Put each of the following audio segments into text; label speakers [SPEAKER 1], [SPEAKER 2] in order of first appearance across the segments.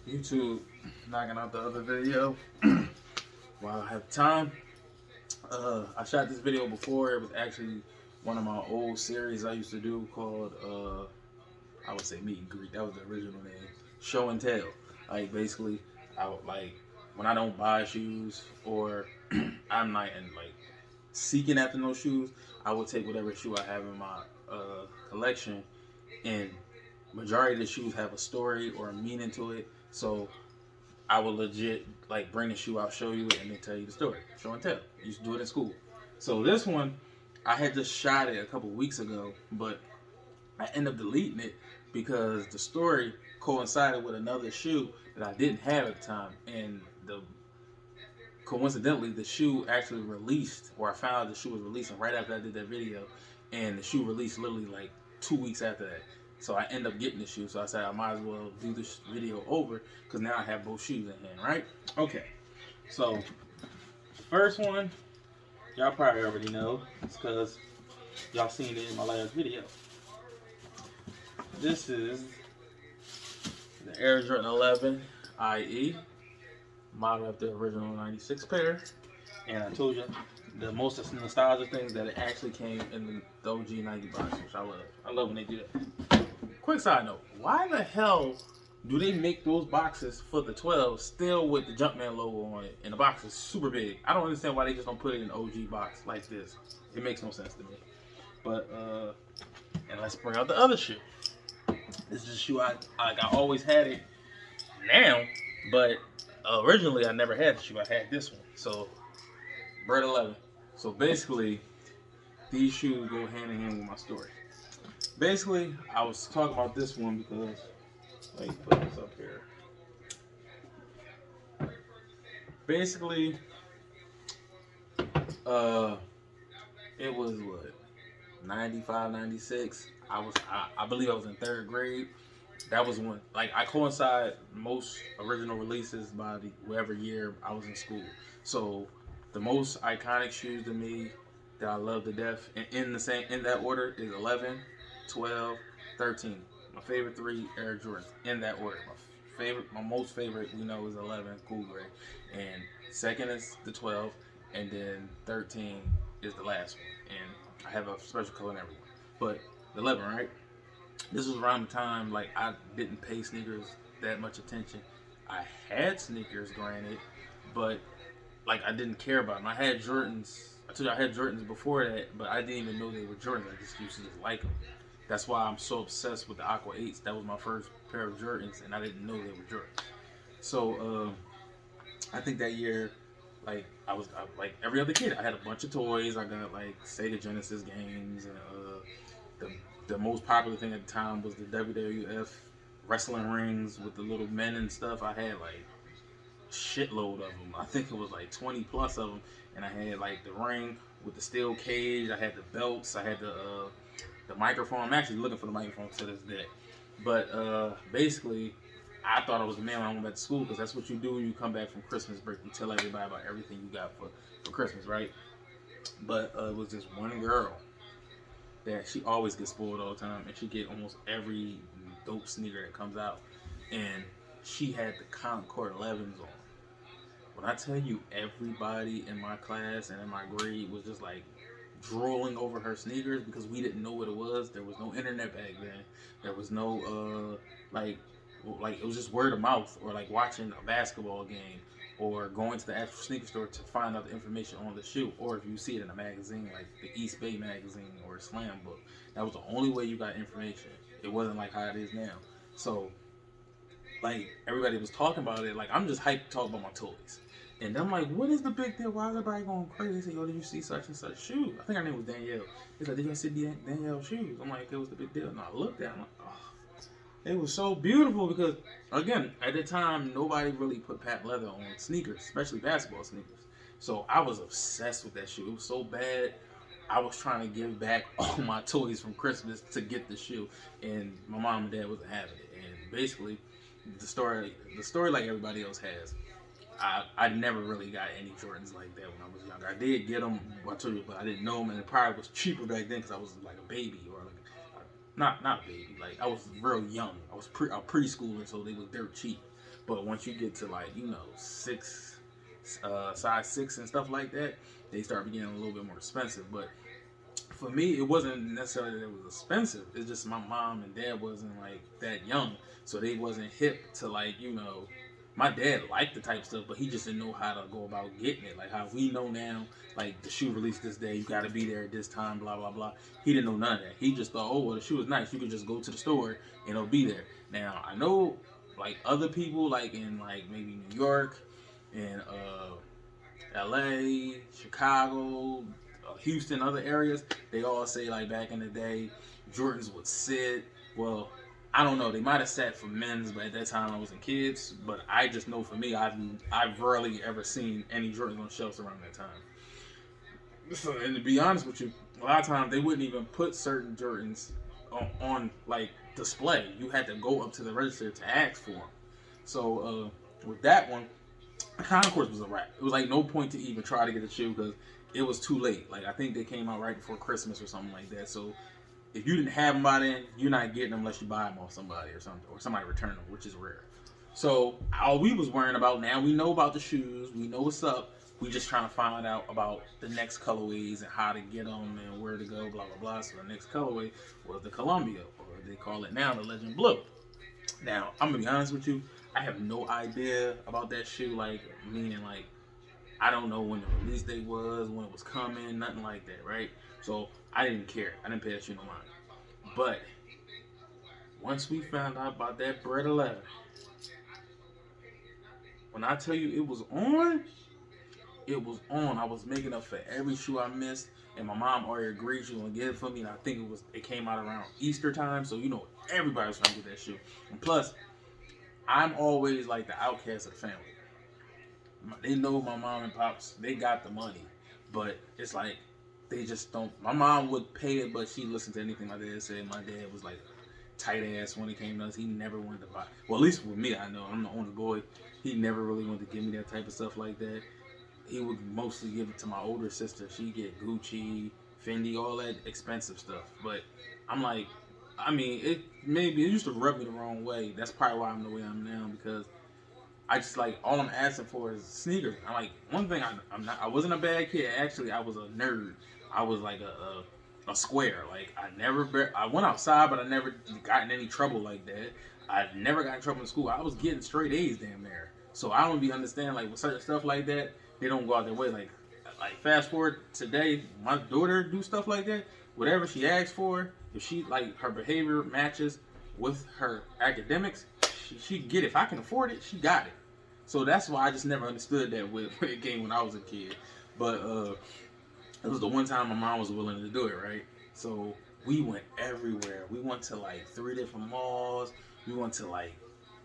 [SPEAKER 1] YouTube, knocking out the other video while I have time. I shot this video before. It was actually one of my old series I used to do called I would say Meet and Greet. That was the original name. Show and Tell. Like basically, I would like when I don't buy shoes or I'm not in like seeking after no shoes, I would take whatever shoe I have in my collection, and majority of the shoes have a story or a meaning to it. So I will legit like bring the shoe out, show you it, and then tell you the story. Show and tell. You used to do it in school. So this one, I had just shot it a couple weeks ago, but I ended up deleting it because the story coincided with another shoe that I didn't have at the time, and the coincidentally the shoe actually released, or I found out the shoe was releasing right after I did that video, and the shoe released literally like 2 weeks after that. So I ended up getting the shoe. So I said I might as well do this video over because now I have both shoes in hand, right? Okay. So first one, y'all probably already know. It's because y'all seen it in my last video. This is the Air Jordan 11 IE, model after the original 96 pair. And I told you the most nostalgic things that it actually came in the OG Nike box, which I love. I love when they do that. Quick side note, why the hell do they make those boxes for the 12 still with the Jumpman logo on it and the box is super big? I don't understand why they just don't put it in an OG box like this. It makes no sense to me. But and let's bring out the other shoe. This is a shoe I always had it now, but originally I never had the shoe. I had this one. So Bred 11. So basically, these shoes go hand in hand with my story. Basically, I was talking about this one because, let me put this up here. Basically, it was what, 95, 96. I believe I was in third grade. That was when, like, I coincide most original releases by whatever year I was in school. So the most iconic shoes to me that I love to death, and in that order, is 11, 12, 13. My favorite three Air Jordans in that order. My most favorite, we know, is 11, cool gray, and second is the 12, and then 13 is the last one. And I have a special color in every one. But the 11, right? This was around the time like I didn't pay sneakers that much attention. I had sneakers, granted, but like I didn't care about them. I had Jordans. I told you I had Jordans before that, but I didn't even know they were Jordans. I just used to just like them. That's why I'm so obsessed with the Aqua 8s. That was my first pair of Jordans, and I didn't know they were Jordans. So I think that year, like like every other kid, I had a bunch of toys. I got like Sega Genesis games, and the the most popular thing at the time was the WWF wrestling rings with the little men and stuff. I had like shitload of them. I think it was like 20 plus of them, and I had like the ring with the steel cage. I had the belts. I had the microphone. I'm actually looking for the microphone to this day. But basically, I thought I was the man when I went back to school because that's what you do when you come back from Christmas break. You tell everybody about everything you got for Christmas, right? But it was this one girl that she always gets spoiled all the time, and she get almost every dope sneaker that comes out. And she had the Concord 11s on. When I tell you, everybody in my class and in my grade was just like drooling over her sneakers because we didn't know what it was. There was no internet back then. There was no like it was just word of mouth, or like watching a basketball game, or going to the actual sneaker store to find out the information on the shoe, or if you see it in a magazine like the East Bay magazine or Slam book. That was the only way you got information. It wasn't like how it is now. So like everybody was talking about it, like I'm just hyped to talk about my toys. And I'm like, what is the big deal? Why is everybody going crazy? They say, yo, did you see such and such shoes? I think her name was Danielle. He's like, did you see Danielle's shoes? I'm like, it was the big deal. And I looked at it, I'm like, oh, it was so beautiful because, again, at the time, nobody really put patent leather on sneakers, especially basketball sneakers. So I was obsessed with that shoe. It was so bad. I was trying to give back all my toys from Christmas to get the shoe, and my mom and dad wasn't having it. And basically, the story like everybody else has. I never really got any Jordans like that when I was younger. I did get them, I told you, but I didn't know them, and it probably was cheaper back then because I was like a baby or like not a baby. Like I was real young. I was a preschooler, so they was dirt cheap. But once you get to like six, size six and stuff like that, they start getting a little bit more expensive. But for me, it wasn't necessarily that it was expensive. It's just my mom and dad wasn't like that young, so they wasn't hip to like My dad liked the type stuff, but he just didn't know how to go about getting it. Like how we know now, like the shoe released this day, you got to be there at this time, blah blah blah. He didn't know none of that. He just thought, oh well, the shoe is nice. You could just go to the store and it'll be there. Now I know like other people, like in like maybe New York and LA, Chicago, Houston, other areas, they all say like back in the day, Jordans would sit. Well, I don't know. They might have sat for men's, but at that time I wasn't kids. But I just know for me, I've rarely ever seen any Jordans on shelves around that time. So, and to be honest with you, a lot of times they wouldn't even put certain Jordans on like display. You had to go up to the register to ask for them. So with that one, Concourse was a wrap. It was like no point to even try to get the shoe because it was too late. Like I think they came out right before Christmas or something like that. So if you didn't have them by then, you're not getting them unless you buy them off somebody or something, or somebody return them, which is rare. So all we was worrying about, now we know about the shoes, we know what's up. We just trying to find out about the next colorways and how to get them and where to go, blah blah blah. So the next colorway was the Columbia, or they call it now the Legend Blue. Now I'm gonna be honest with you, I have no idea about that shoe. Like meaning like I don't know when the release date was, when it was coming, nothing like that, right? So I didn't care. I didn't pay that shit no mind. But once we found out about that Bred 11, when I tell you it was on, it was on. I was making up for every shoe I missed, and my mom already agreed she was gonna get it for me. And I think it came out around Easter time, so everybody was trying to get that shoe. And plus, I'm always like the outcast of the family. They know my mom and pops, they got the money, but it's like they just don't. My mom would pay it, but she listened to anything my dad said. My dad was like tight ass when it came to us. He never wanted to buy. Well, at least with me, I know I'm the only boy. He never really wanted to give me that type of stuff like that. He would mostly give it to my older sister. She'd get Gucci, Fendi, all that expensive stuff. But I'm like, I mean, it used to rub me the wrong way. That's probably why I'm the way I'm now, because I just like all I'm asking for is sneakers. I like one thing. I'm not. I wasn't a bad kid. Actually, I was a nerd. I was like a square. Like I went outside, but I never got in any trouble like that. I never got in trouble in school. I was getting straight A's damn near. So I don't be understand like with certain stuff like that. They don't go out their way. Like fast forward today, my daughter do stuff like that. Whatever she asks for, if she like her behavior matches with her academics, she get it. If I can afford it, she got it. So that's why I just never understood that when it came when I was a kid. But it was the one time my mom was willing to do it, right? So we went everywhere. We went to like 3 different malls. We went to like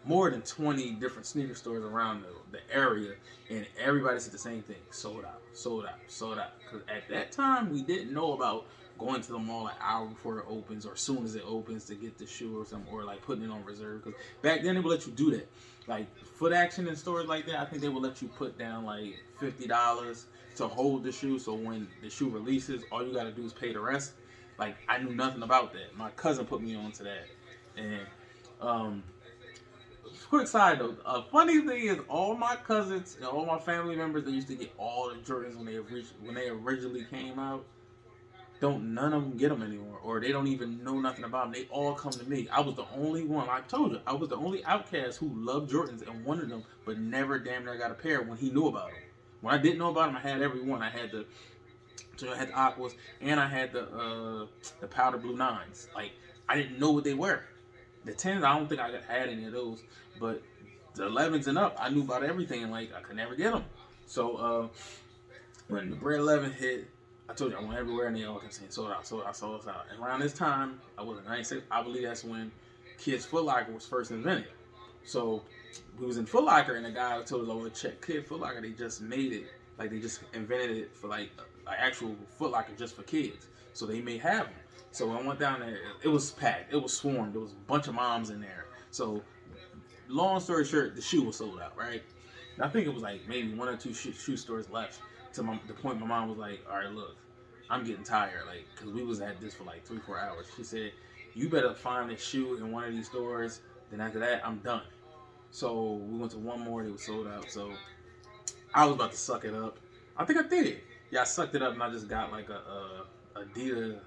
[SPEAKER 1] more than 20 different sneaker stores around the area, and everybody said the same thing: sold out, sold out, sold out. Because at that time, we didn't know about going to the mall an hour before it opens or as soon as it opens to get the shoe or something, or like putting it on reserve. Because back then they would let you do that. Like Foot Action and stores like that, I think they would let you put down like $50 to hold the shoe. So when the shoe releases, all you got to do is pay the rest. Like I knew nothing about that. My cousin put me onto that, and quick side note, funny thing is, all my cousins and all my family members that used to get all the Jordans when they originally came out, don't none of them get them anymore, or they don't even know nothing about them. They all come to me. I was the only one. I told you, I was the only outcast who loved Jordans and wanted them, but never damn near got a pair when he knew about them. When I didn't know about them, I had every one. I had the Aquas, and I had the powder blue nines. Like I didn't know what they were. The 10s, I don't think I had any of those, but the 11s and up, I knew about everything, and like I could never get them. So when the Bred 11 hit, I told you I went everywhere, and they all kept saying sold out, sold out, sold out. And around this time, I was in '96. I believe that's when Kids Foot Locker was first invented. So we was in Foot Locker, and the guy told us, "Oh, check Kid Foot Locker. They just made it, like they just invented it for like an actual Foot Locker just for kids. So they may have them." So when I went down there, it was packed. It was swarmed. There was a bunch of moms in there. So long story short, the shoe was sold out, right? And I think it was like maybe 1 or 2 shoe stores left to the point my mom was like, all right, look, I'm getting tired. Like, because we was at this for like 3-4 hours. She said, You better find a shoe in one of these stores. Then after that, I'm done. So we went to one more. They were sold out. So I was about to suck it up. I think I did. Yeah, I sucked it up and I just got like a Adidas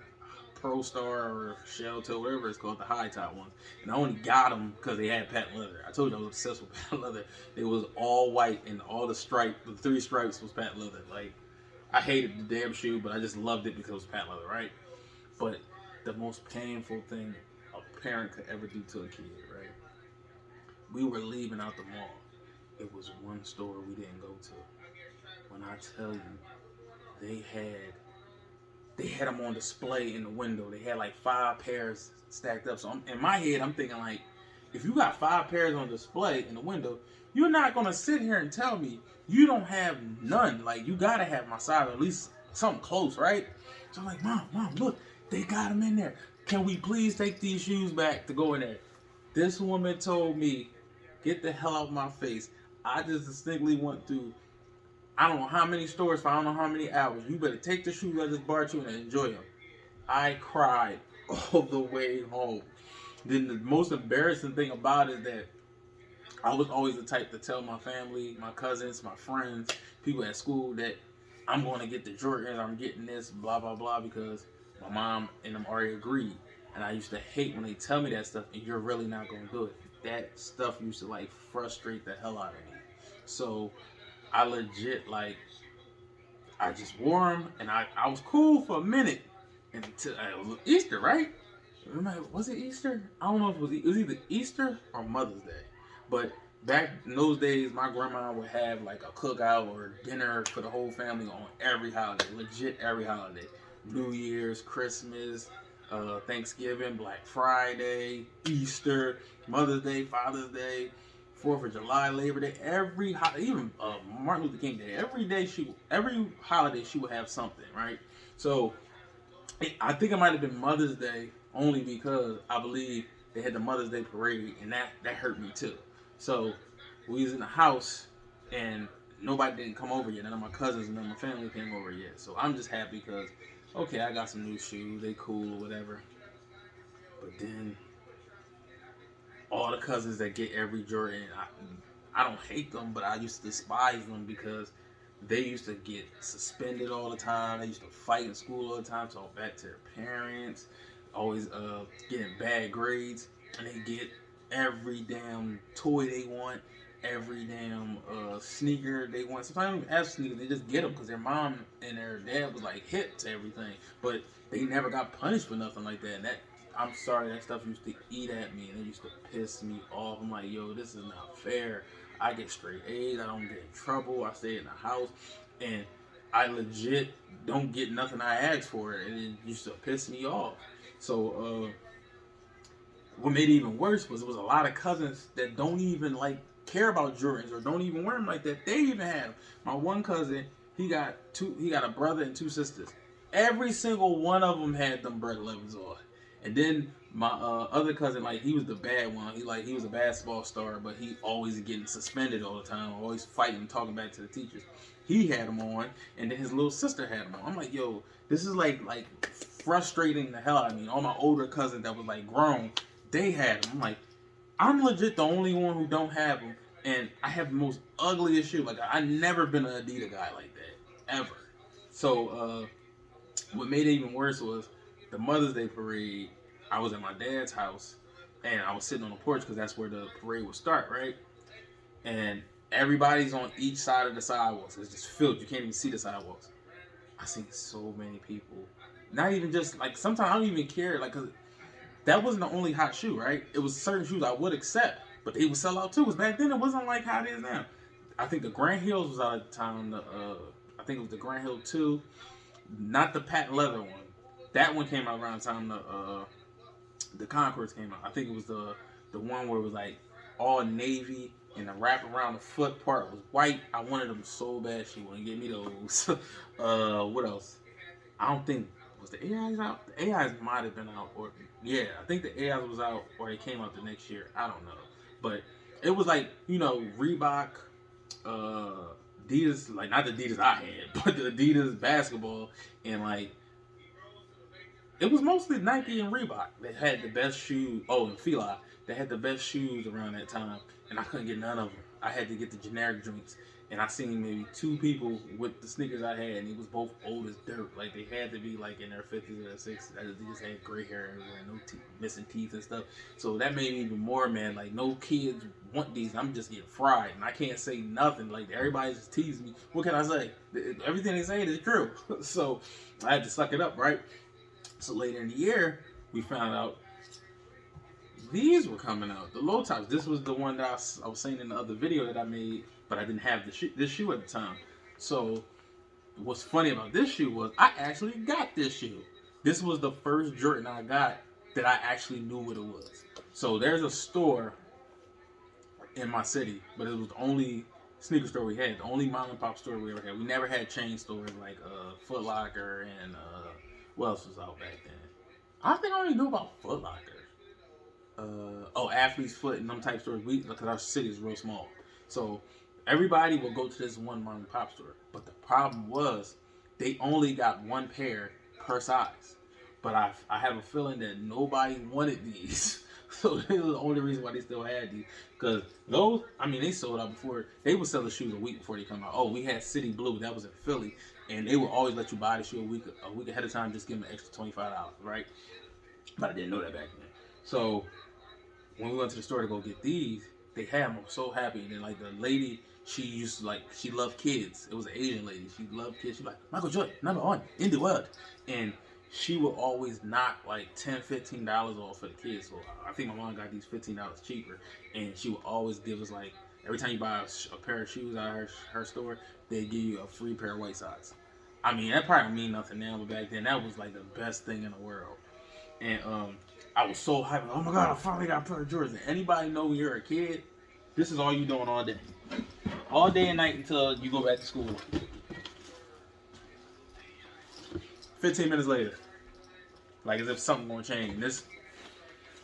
[SPEAKER 1] Pro Star or Shell Toe, whatever it's called, the high top ones. And I only got them because they had patent leather. I told you I was obsessed with patent leather. It was all white and all the three stripes was patent leather. Like, I hated the damn shoe, but I just loved it because it was patent leather, right? But the most painful thing a parent could ever do to a kid, right? We were leaving out the mall. It was one store we didn't go to. When I tell you, they had them on display in the window. They had like 5 pairs stacked up. So in my head, I'm thinking like, if you got 5 pairs on display in the window, you're not gonna sit here and tell me you don't have none. Like, you gotta have my size, or at least something close, right? So I'm like, mom, look, they got them in there. Can we please take these shoes back to go in there? This woman told me, get the hell out of my face. I just distinctly went through, I don't know how many stores for I don't know how many hours. You better take the shoes I just bought you and enjoy them. I cried all the way home. Then the most embarrassing thing about it is that I was always the type to tell my family, my cousins, my friends, people at school that I'm going to get the Jordans, I'm getting this, blah, blah, blah, because my mom and them already agreed. And I used to hate when they tell me that stuff and you're really not going to do it. That stuff used to like frustrate the hell out of me. So I legit like, I just wore them and I was cool for a minute until it was Easter, right? Was it Easter? I don't know if it was either Easter or Mother's Day. But back in those days, my grandma would have like a cookout or dinner for the whole family on every holiday, legit every holiday. New Year's, Christmas, Thanksgiving, Black Friday, Easter, Mother's Day, Father's Day, 4th of July, Labor Day, every even Martin Luther King Day, every holiday she would have something, right? So I think it might have been Mother's Day only because I believe they had the Mother's Day parade and that hurt me too. So we was in the house and nobody didn't come over yet. None of my cousins and none of my family came over yet. So I'm just happy because, okay, I got some new shoes. They cool or whatever. But then all the cousins that get every Jordan, I don't hate them, but I used to despise them because they used to get suspended all the time. They used to fight in school all the time, talk back to their parents, always getting bad grades, and they get every damn toy they want, every damn sneaker they want. Sometimes they don't even have sneakers, they just get them because their mom and their dad was like hip to everything, but they never got punished for nothing like that. And that, I'm sorry, that stuff used to eat at me and it used to piss me off. I'm like, yo, this is not fair. I get straight A's, I don't get in trouble, I stay in the house, and I legit don't get nothing I ask for, and it used to piss me off. So what made it even worse was it was a lot of cousins that don't even like care about Jordans or don't even wear them like that. They even had them. My one cousin, he got a brother and 2 sisters. Every single one of them had them Bred 11s on. And then my other cousin, like, he was the bad one. He was a basketball star, but he always getting suspended all the time, always fighting, talking back to the teachers. He had them on, and then his little sister had them on. I'm like, yo, this is like frustrating the hell out of me. All my older cousins that was like grown, they had them. I'm like, I'm legit the only one who don't have them, and I have the most ugliest shoe. Like, I never been an Adidas guy like that, ever. So what made it even worse was the Mother's Day parade. I was at my dad's house, and I was sitting on the porch because that's where the parade would start, right? And everybody's on each side of the sidewalks. It's just filled. You can't even see the sidewalks. I seen so many people. Not even just, like, sometimes I don't even care, like, because that wasn't the only hot shoe, right? It was certain shoes I would accept, but they would sell out too. Because back then it wasn't like how it is now. I think the Grand Hills was out at the time. I think it was the Grand Hill 2, not the patent leather one. That one came out around the time the Concords came out. I think it was the one where it was like all navy and the wrap around the foot part was white. I wanted them so bad. She wouldn't give me those. What else? I don't think, was the AIs out? The AIs might have been out, or yeah, I think the AIs was out, or it came out the next year. I don't know, but it was like, you know, Reebok, Adidas, like not the Adidas I had, but the Adidas basketball, and like It was mostly Nike and Reebok that had the best shoes. Oh, and Fila, they had the best shoes around that time, and I couldn't get none of them. I had to get the generic joints, and I seen maybe two people with the sneakers I had, and it was both old as dirt. Like they had to be like in their 50s or their 60s. They just had gray hair everywhere, no teeth, missing teeth and stuff. So that made me even more man. Like no kids want these. I'm just getting fried, and I can't say nothing. Like everybody's just teasing me. What can I say? Everything they say is true. So I had to suck it up, right? So later in the year, we found out these were coming out. The low tops. This was the one that I was saying in the other video that I made, but I didn't have this shoe at the time. So what's funny about this shoe was I actually got this shoe. This was the first Jordan I got that I actually knew what it was. So there's a store in my city, but it was the only sneaker store we had, the only mom and pop store we ever had. We never had chain stores like Foot Locker and what else was out back then? I think I only knew about Foot Locker. Athlete's Foot and them type stores. Because our city is real small, so everybody will go to this one mom and pop store. But the problem was they only got one pair per size. But I have a feeling that nobody wanted these. So this is the only reason why they still had these. Because those, I mean, they sold out before. They would sell the shoes a week before they come out. Oh, we had City Blue. That was in Philly. And they would always let you buy the shoe a week ahead of time. Just give them an extra $25, right? But I didn't know that back then. So when we went to the store to go get these, they had them. I was so happy. And then like the lady, she loved kids. It was an Asian lady. She loved kids. She was like, Michael Jordan, #1 in the world. And she would always knock like $10, $15 off for the kids. So I think my mom got these $15 cheaper. And she would always give us like, every time you buy a pair of shoes out of her store, they give you a free pair of white socks. I mean, that probably mean nothing now, but back then that was like the best thing in the world. And I was so hyped. Oh my God, I finally got a pair of Jordans. Anybody know when you're a kid, this is all you doing all day. All day and night until you go back to school. 15 minutes later. Like as if something gonna change.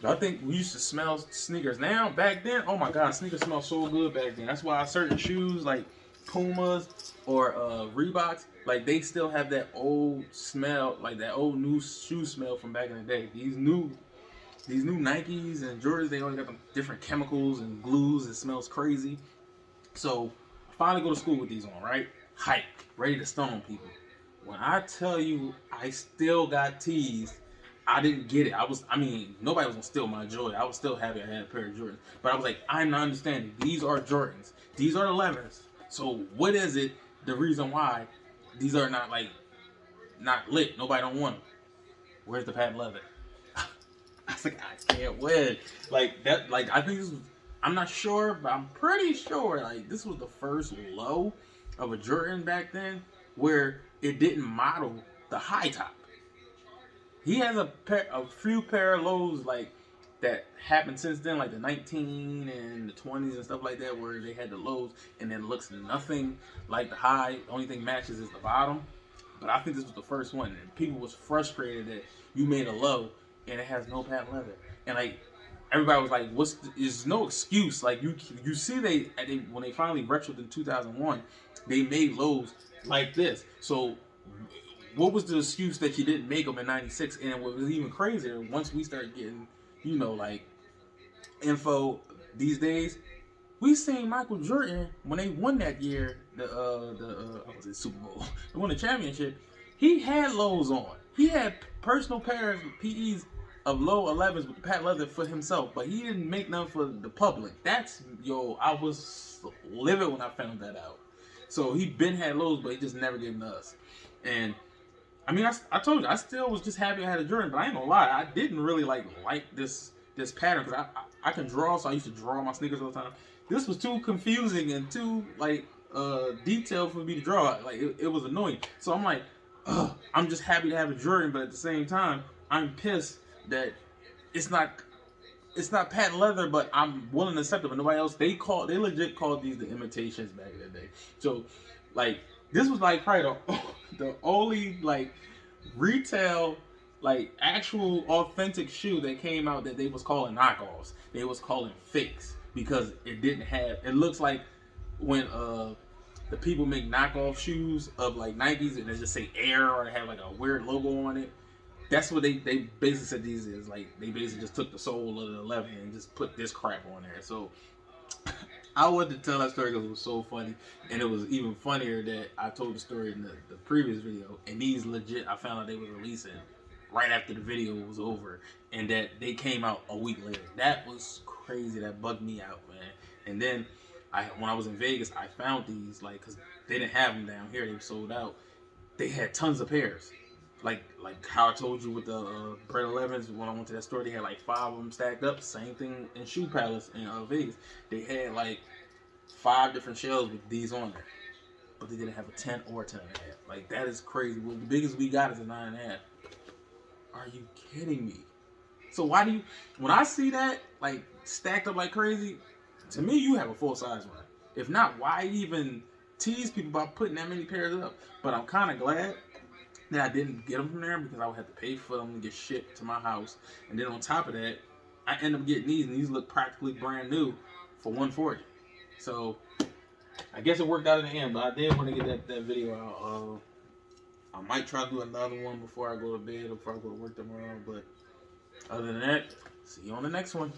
[SPEAKER 1] I think we used to smell sneakers. Now, back then, oh my God, sneakers smell so good back then. That's why certain shoes like Pumas or Reeboks, like they still have that old smell, like that old new shoe smell from back in the day. These new Nikes and Jordans, they always got them different chemicals and glues. It smells crazy. So I finally go to school with these on, right? Hype, ready to stone people. When I tell you I still got teased, I didn't get it. Nobody was gonna steal my joy. I was still happy I had a pair of Jordans. But I was like, I'm not understanding. These are Jordans. These are the 11s. So what is it, the reason why these are not lit? Nobody don't want them. Where's the patent leather? I was like, I can't win. Like that, like I think this was, I'm not sure, but I'm pretty sure like this was the first low of a Jordan back then where it didn't model the high top. He has a few pair of lows like that happened since then, like the 19 and the 20s and stuff like that, where they had the lows and then looks nothing like the high. The only thing matches is the bottom. But I think this was the first one, and people was frustrated that you made a low and it has no patent leather, and like everybody was like, "There's no excuse." Like you see they when they finally retroed in 2001, they made lows like this. So what was the excuse that you didn't make them in '96? And what was even crazier, once we started getting, like info these days, we seen Michael Jordan when they won that year, the Super Bowl, they won the championship. He had lows on. He had personal pairs of PEs of low 11s with patent leather for himself, but he didn't make none for the public. I was livid when I found that out. So he been had lows, but he just never gave them to us. And I mean, I told you, I still was just happy I had a Jordan, but I ain't gonna lie, I didn't really like this pattern, because I can draw, so I used to draw my sneakers all the time. This was too confusing and too detailed for me to draw. Like it was annoying. So I'm like, I'm just happy to have a Jordan, but at the same time, I'm pissed that it's not patent leather, but I'm willing to accept it. But nobody else, they legit called these the imitations back in the day. So like this was like probably the only like retail, like actual authentic shoe that came out that they was calling knockoffs. They was calling fakes, because it didn't have, it looks like when the people make knockoff shoes of like Nikes and they just say Air or they have like a weird logo on it. That's what they basically said these is. Like, they basically just took the soul of the 11 and just put this crap on there. So I wanted to tell that story because it was so funny, and it was even funnier that I told the story in the previous video. And these legit, I found out they was releasing right after the video was over, and that they came out a week later. That was crazy. That bugged me out, man. And then when I was in Vegas, I found these because they didn't have them down here. They were sold out. They had tons of pairs. Like how I told you with the Bred 11s when I went to that store, they had like 5 of them stacked up. Same thing in Shoe Palace in Vegas. They had like 5 different shells with these on there, but they didn't have a 10 or 10 and a half. Like, that is crazy. Well, the biggest we got is a 9 and a half. Are you kidding me? So why do you? When I see that like stacked up like crazy, to me you have a full size one. If not, why even tease people about putting that many pairs up? But I'm kind of glad that I didn't get them from there because I would have to pay for them to get shipped to my house. And then on top of that, I end up getting these, and these look practically brand new for $140. So I guess it worked out in the end. But I did want to get that video out. I might try to do another one before I go to bed or before I go to work tomorrow. But other than that, see you on the next one.